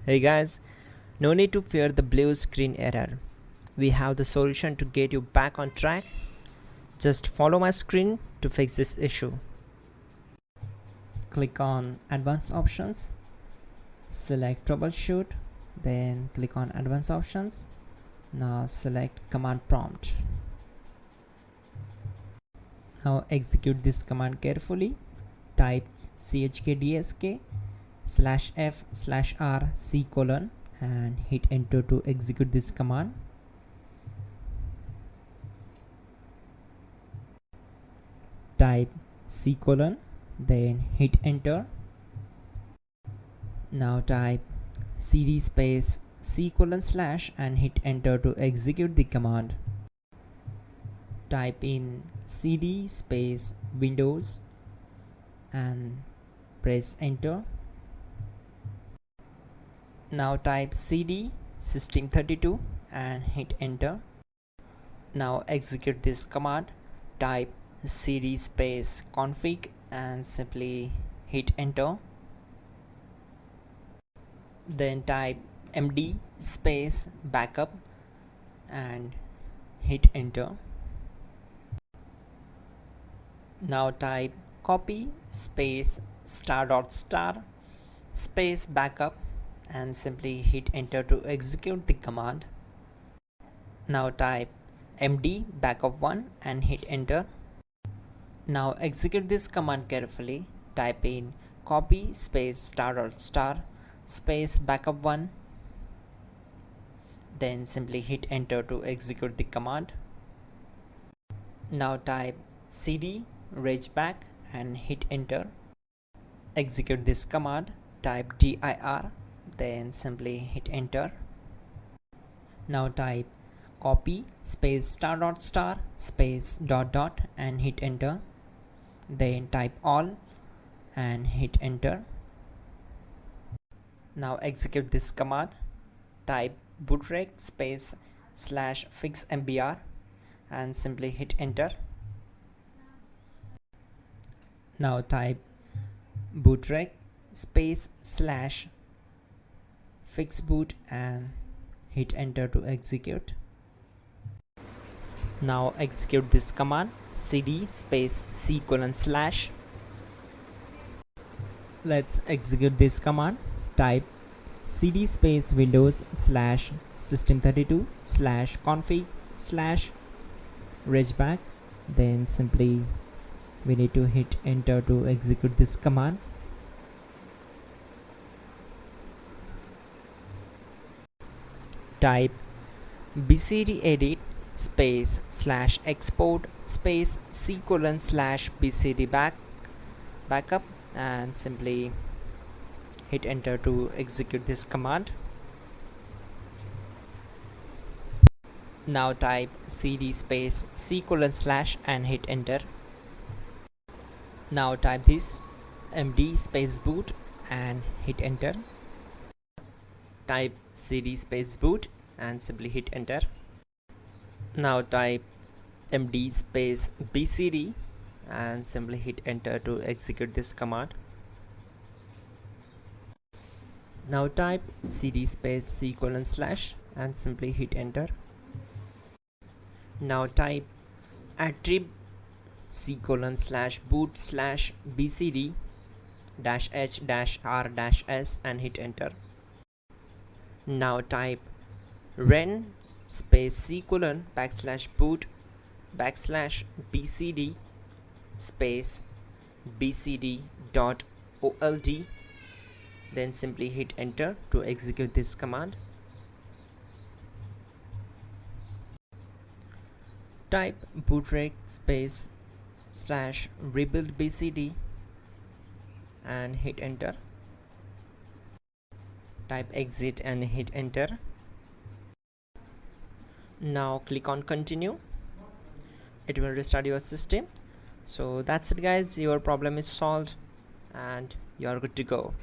Hey guys, no need to fear the blue screen error. We have the solution to get you back on track. Just follow my screen to fix this issue. Click on Advanced Options, select Troubleshoot, then click on Advanced Options. Now select Command Prompt. Now execute this command carefully. Type chkdsk /f/r c : and hit enter to execute this command. Type c : then hit enter. Now type cd space c : / and hit enter to execute the command. Type in cd space Windows and press enter. Now type cd system32 and hit enter. Now execute this command. Type cd space config and simply hit enter. Then type md space backup and hit enter. Now type copy space ** space backup and simply hit enter to execute the command. Now type md backup1 and hit enter. Now execute this command carefully. Type in copy space ** space backup1, then simply hit enter to execute the command. Now type cd regback and hit enter. Execute this command. Type dir, then simply hit enter. Now type copy space ** space ... and hit enter. Then type all and hit enter. Now execute this command. Type bootrec space /fixmbr and simply hit enter. Now type bootrec space /fixboot and hit enter to execute. Now execute this command. cd space c : /. Let's execute this command. Type cd space Windows /system32 /config /regback, then simply we need to hit enter to execute this command. Type bcd edit space /export space c : /bcd backup and simply hit enter to execute this command. Now type cd space c : / and hit enter. Now type this md space boot and hit enter. Type cd space boot and simply hit enter. Now type md space bcd and simply hit enter to execute this command. Now type cd space c : / and simply hit enter. Now type attrib c : /boot /bcd -h -r -s and hit enter. Now type ren space c : /boot /bcd space bcd.old, then simply hit enter to execute this command. Type bootrec space /rebuild bcd and hit enter. Type exit and hit enter. Now click on continue. It will restart your system. So that's it guys, your problem is solved and you are good to go.